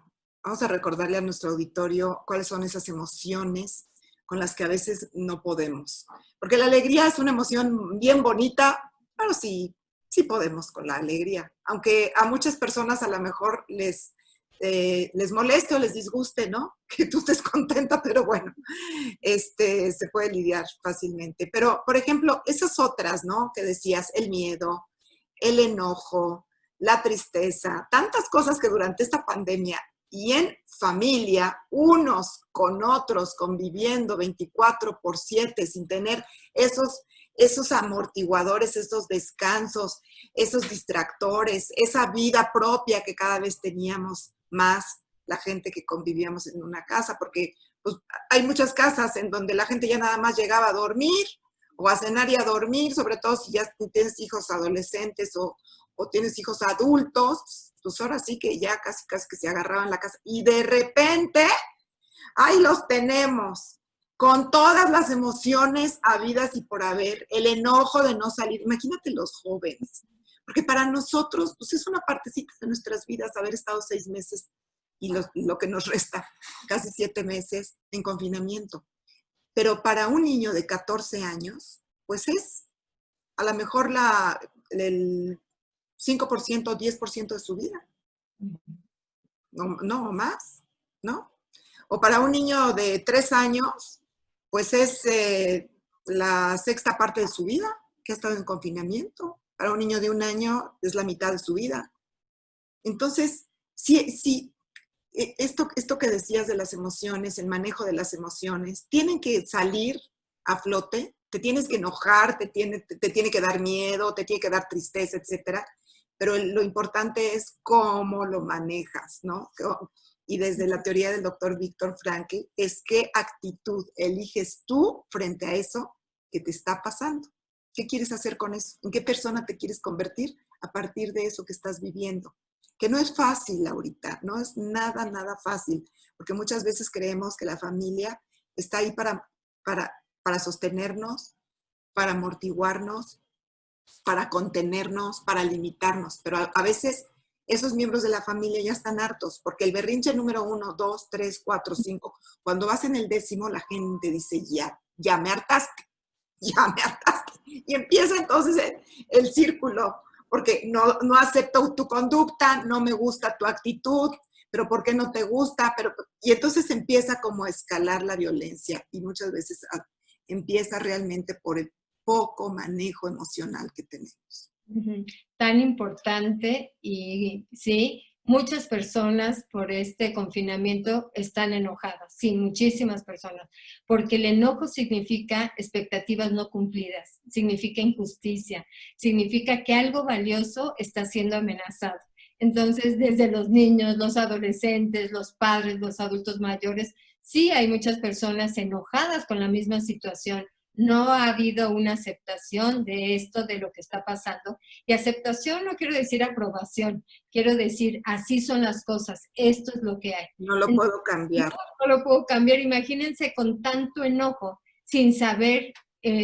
recordarle a nuestro auditorio cuáles son esas emociones con las que a veces no podemos. Porque la alegría es una emoción bien bonita, pero sí, sí podemos con la alegría. Aunque a muchas personas a lo mejor les moleste o les disguste, ¿no? Que tú estés contenta, pero bueno, se puede lidiar fácilmente. Pero, por ejemplo, esas otras, ¿no? Que decías, el miedo, el enojo, la tristeza, tantas cosas que durante esta pandemia y en familia, unos con otros, conviviendo 24/7, sin tener esos amortiguadores, esos descansos, esos distractores, esa vida propia que cada vez teníamos más la gente que convivíamos en una casa, porque pues, hay muchas casas en donde la gente ya nada más llegaba a dormir o a cenar y a dormir, sobre todo si ya tienes hijos adolescentes o tienes hijos adultos, pues ahora sí que ya casi que se agarraban la casa. Y de repente, ahí los tenemos, con todas las emociones habidas y por haber, el enojo de no salir. Imagínate los jóvenes, porque para nosotros, pues es una partecita de nuestras vidas haber estado 6 meses y lo que nos resta, casi 7 meses en confinamiento. Pero para un niño de 14 años, pues es a lo mejor el 5% o 10% de su vida. No más, ¿no? O para un niño de 3 años, pues es la sexta parte de su vida que ha estado en confinamiento. Para un niño de 1 año es la mitad de su vida. Entonces, sí, esto que decías de las emociones, el manejo de las emociones, tienen que salir a flote, te tienes que enojar, te tiene que dar miedo, te tiene que dar tristeza, etcétera, pero lo importante es cómo lo manejas, ¿no? Y desde la teoría del doctor Viktor Frankl, es qué actitud eliges tú frente a eso que te está pasando. ¿Qué quieres hacer con eso? ¿En qué persona te quieres convertir a partir de eso que estás viviendo? Que no es fácil ahorita, no es nada fácil, porque muchas veces creemos que la familia está ahí para sostenernos, para amortiguarnos, para contenernos, para limitarnos, pero a veces esos miembros de la familia ya están hartos, porque el berrinche número 1, 2, 3, 4, 5, cuando vas en el 10º, la gente dice, ya me hartaste, ya me hartaste. Y empieza entonces el círculo, porque no acepto tu conducta, no me gusta tu actitud, pero ¿por qué no te gusta? Y entonces empieza como a escalar la violencia y muchas veces empieza realmente por el poco manejo emocional que tenemos. Tan importante y sí, muchas personas por este confinamiento están enojadas, sí, muchísimas personas, porque el enojo significa expectativas no cumplidas, significa injusticia, significa que algo valioso está siendo amenazado. Entonces, desde los niños, los adolescentes, los padres, los adultos mayores, sí hay muchas personas enojadas con la misma situación. No ha habido una aceptación de esto, de lo que está pasando. Y aceptación no quiero decir aprobación, quiero decir, así son las cosas, esto es lo que hay. No lo puedo cambiar. No lo puedo cambiar. Imagínense con tanto enojo, sin saber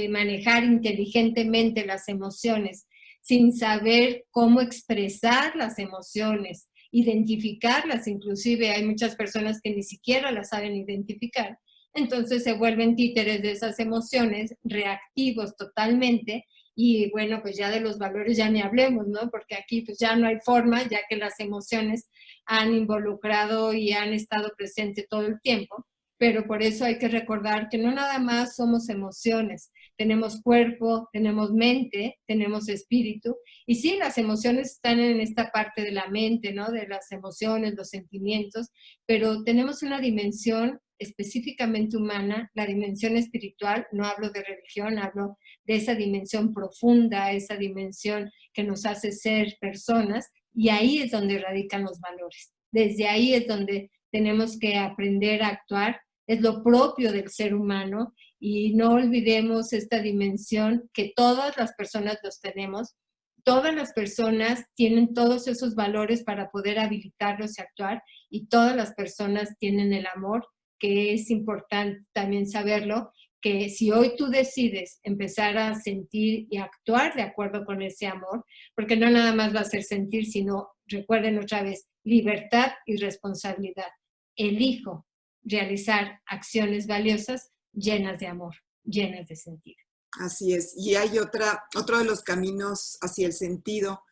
manejar inteligentemente las emociones, sin saber cómo expresar las emociones, identificarlas, inclusive hay muchas personas que ni siquiera las saben identificar. Entonces se vuelven títeres de esas emociones, reactivos totalmente, y bueno, pues ya de los valores ya ni hablemos, ¿no? Porque aquí pues ya no hay forma, ya que las emociones han involucrado y han estado presentes todo el tiempo, pero por eso hay que recordar que no nada más somos emociones, tenemos cuerpo, tenemos mente, tenemos espíritu, y sí, las emociones están en esta parte de la mente, ¿no? De las emociones, los sentimientos, pero tenemos una dimensión específicamente humana, la dimensión espiritual, no hablo de religión, hablo de esa dimensión profunda, esa dimensión que nos hace ser personas, y ahí es donde radican los valores. Desde ahí es donde tenemos que aprender a actuar, es lo propio del ser humano, y no olvidemos esta dimensión que todas las personas los tenemos. Todas las personas tienen todos esos valores para poder habilitarlos y actuar, y todas las personas tienen el amor, que es importante también saberlo, que si hoy tú decides empezar a sentir y actuar de acuerdo con ese amor, porque no nada más va a ser sentir, sino, recuerden otra vez, libertad y responsabilidad. Elijo realizar acciones valiosas llenas de amor, llenas de sentido. Así es. Y hay otro de los caminos hacia el sentido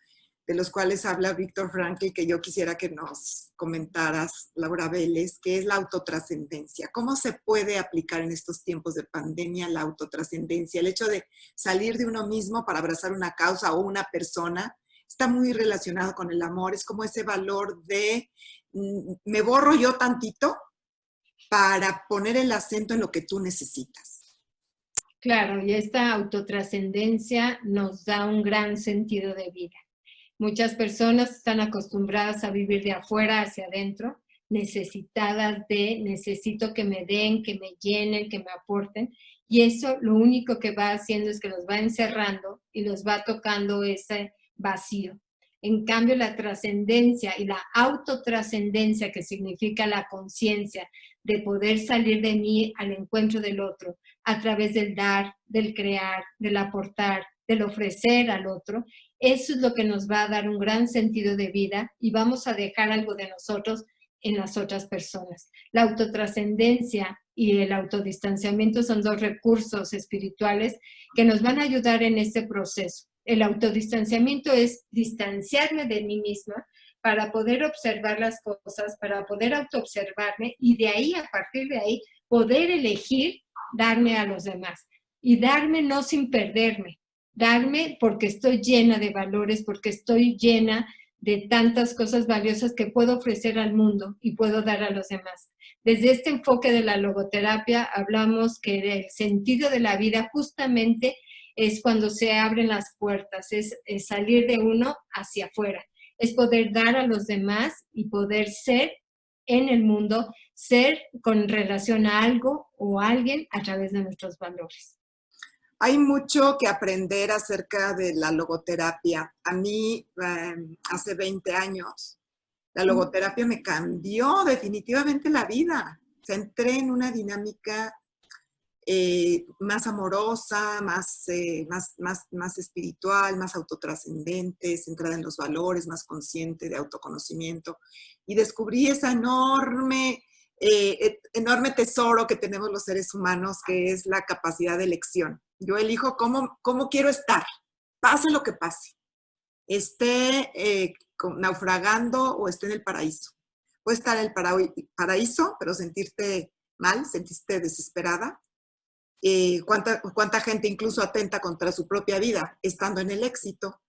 de los cuales habla Víctor Frankl, que yo quisiera que nos comentaras, Laura Vélez, que es la autotrascendencia. ¿Cómo se puede aplicar en estos tiempos de pandemia la autotrascendencia? El hecho de salir de uno mismo para abrazar una causa o una persona está muy relacionado con el amor. Es como ese valor de me borro yo tantito para poner el acento en lo que tú necesitas. Claro, y esta autotrascendencia nos da un gran sentido de vida. Muchas personas están acostumbradas a vivir de afuera hacia adentro, necesitadas de, necesito que me den, que me llenen, que me aporten, y eso lo único que va haciendo es que los va encerrando y los va tocando ese vacío. En cambio, la trascendencia y la autotrascendencia, que significa la conciencia de poder salir de mí al encuentro del otro, a través del dar, del crear, del aportar, del ofrecer al otro, eso es lo que nos va a dar un gran sentido de vida y vamos a dejar algo de nosotros en las otras personas. La autotrascendencia y el autodistanciamiento son dos recursos espirituales que nos van a ayudar en este proceso. El autodistanciamiento es distanciarme de mí misma para poder observar las cosas, para poder autoobservarme y de ahí, a partir de ahí, poder elegir darme a los demás. Y darme no sin perderme, darme porque estoy llena de valores, porque estoy llena de tantas cosas valiosas que puedo ofrecer al mundo y puedo dar a los demás. Desde este enfoque de la logoterapia hablamos que el sentido de la vida justamente es cuando se abren las puertas, es salir de uno hacia afuera, es poder dar a los demás y poder ser en el mundo, ser con relación a algo o a alguien a través de nuestros valores. Hay mucho que aprender acerca de la logoterapia. A mí, hace 20 años, la logoterapia me cambió definitivamente la vida. O sea, entré en una dinámica más amorosa, más espiritual, más autotrascendente, centrada en los valores, más consciente de autoconocimiento. Y descubrí esa enorme tesoro que tenemos los seres humanos, que es la capacidad de elección. Yo elijo cómo quiero estar, pase lo que pase. Esté naufragando o esté en el paraíso. Puede estar en el paraíso, pero sentirte mal, sentirte desesperada. ¿Cuánta gente incluso atenta contra su propia vida estando en el éxito?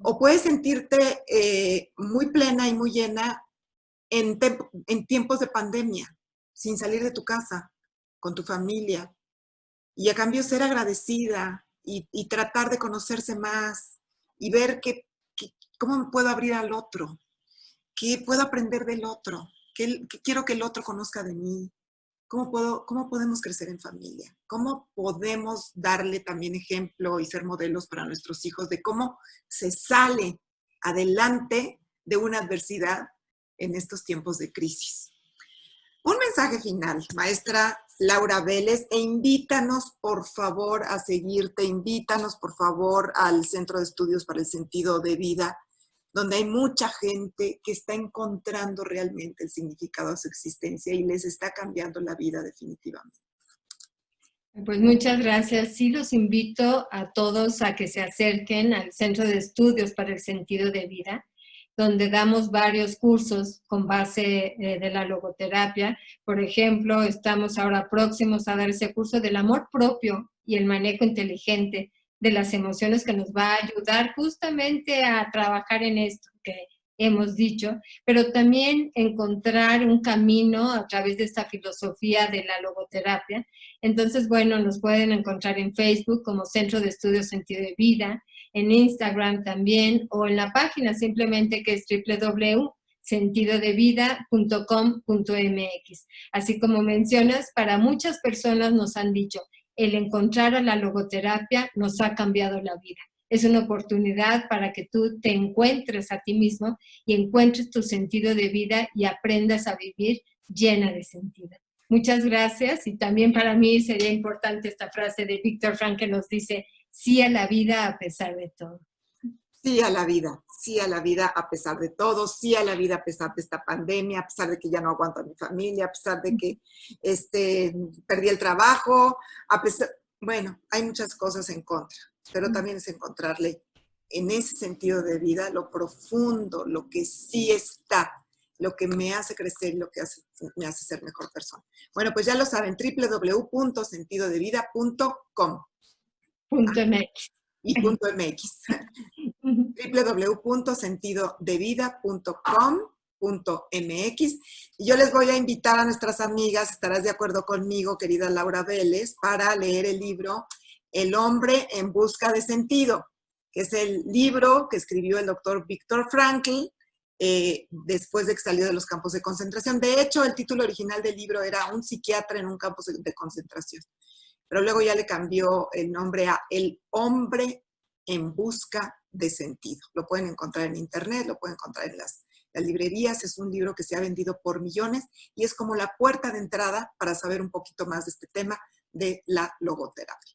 O puedes sentirte muy plena y muy llena en tiempos de pandemia, sin salir de tu casa, con tu familia, y a cambio ser agradecida y tratar de conocerse más y ver cómo me puedo abrir al otro, qué puedo aprender del otro, qué quiero que el otro conozca de mí. ¿Cómo podemos crecer en familia? ¿Cómo podemos darle también ejemplo y ser modelos para nuestros hijos de cómo se sale adelante de una adversidad en estos tiempos de crisis? Un mensaje final, maestra Laura Vélez, e invítanos por favor a seguirte, invítanos por favor al Centro de Estudios para el Sentido de Vida, donde hay mucha gente que está encontrando realmente el significado de su existencia y les está cambiando la vida definitivamente. Pues muchas gracias. Sí, los invito a todos a que se acerquen al Centro de Estudios para el Sentido de Vida, donde damos varios cursos con base de la logoterapia. Por ejemplo, estamos ahora próximos a dar ese curso del amor propio y el manejo inteligente de las emociones, que nos va a ayudar justamente a trabajar en esto que hemos dicho, pero también encontrar un camino a través de esta filosofía de la logoterapia. Entonces, bueno, nos pueden encontrar en Facebook como Centro de Estudios Sentido de Vida, en Instagram también, o en la página simplemente, que es www.sentidodevida.com.mx. Así como mencionas, para muchas personas nos han dicho, el encontrar a la logoterapia nos ha cambiado la vida. Es una oportunidad para que tú te encuentres a ti mismo y encuentres tu sentido de vida y aprendas a vivir llena de sentido. Muchas gracias. Y también para mí sería importante esta frase de Víctor Frank que nos dice, sí a la vida a pesar de todo. Sí a la vida a pesar de todo, sí a la vida a pesar de esta pandemia, a pesar de que ya no aguanto a mi familia, a pesar de que perdí el trabajo, bueno, hay muchas cosas en contra, pero también es encontrarle en ese sentido de vida lo profundo, lo que sí está, lo que me hace crecer y lo que me hace ser mejor persona. Bueno, pues ya lo saben, www.sentidodevida.com. .mx. Y .mx. www.sentidodevida.com.mx. Y yo les voy a invitar a nuestras amigas, estarás de acuerdo conmigo, querida Laura Vélez, para leer el libro El hombre en busca de sentido, que es el libro que escribió el doctor Viktor Frankl después de que salió de los campos de concentración. De hecho, el título original del libro era Un psiquiatra en un campo de concentración, pero luego ya le cambió el nombre a El hombre en busca de sentido. Lo pueden encontrar en internet, lo pueden encontrar en las librerías. Es un libro que se ha vendido por millones y es como la puerta de entrada para saber un poquito más de este tema de la logoterapia.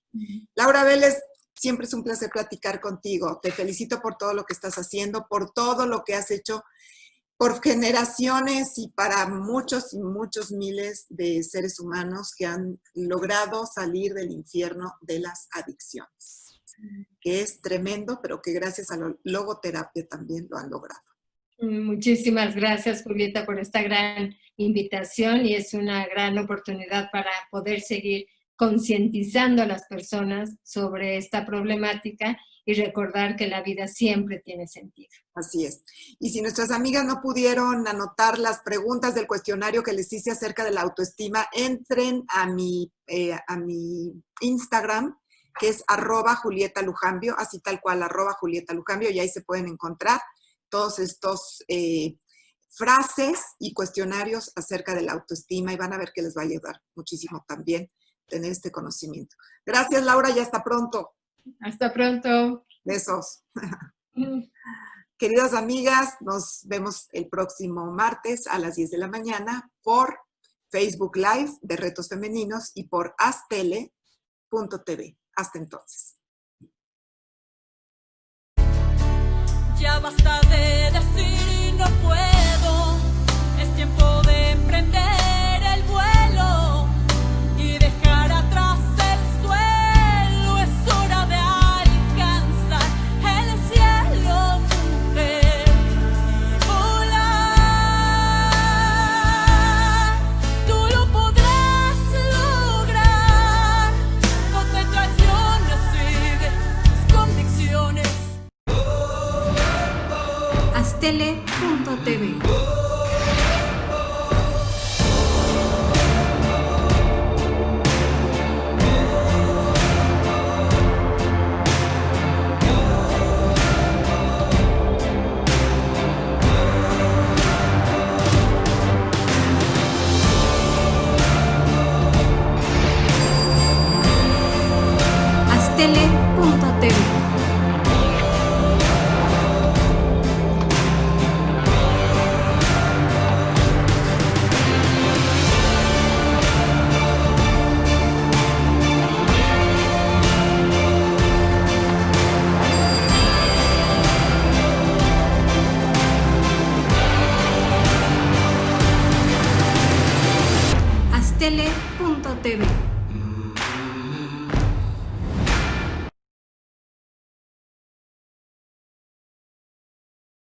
Laura Vélez, siempre es un placer platicar contigo. Te felicito por todo lo que estás haciendo, por todo lo que has hecho por generaciones y para muchos y muchos miles de seres humanos que han logrado salir del infierno de las adicciones, que es tremendo, pero que gracias a la logoterapia también lo han logrado. Muchísimas gracias, Julieta, por esta gran invitación y es una gran oportunidad para poder seguir concientizando a las personas sobre esta problemática y recordar que la vida siempre tiene sentido. Así es. Y si nuestras amigas no pudieron anotar las preguntas del cuestionario que les hice acerca de la autoestima, entren a mi Instagram, que es @JulietaLujambio, así tal cual, @JulietaLujambio, y ahí se pueden encontrar todos estos frases y cuestionarios acerca de la autoestima y van a ver que les va a ayudar muchísimo también tener este conocimiento. Gracias, Laura, y hasta pronto. Hasta pronto. Besos. Queridas amigas, nos vemos el próximo martes a las 10 de la mañana por Facebook Live de Retos Femeninos y por aztele.tv. Hasta entonces. Ya basta de decir no puedo, es tiempo de emprender el vuelo y dejar atrás el suelo, es hora de alcanzar el cielo, mujer, volar, tú lo podrás lograr, no te traiciones, sigue tus convicciones. Aztele.tv. Aztele.tv. Aztele.tv.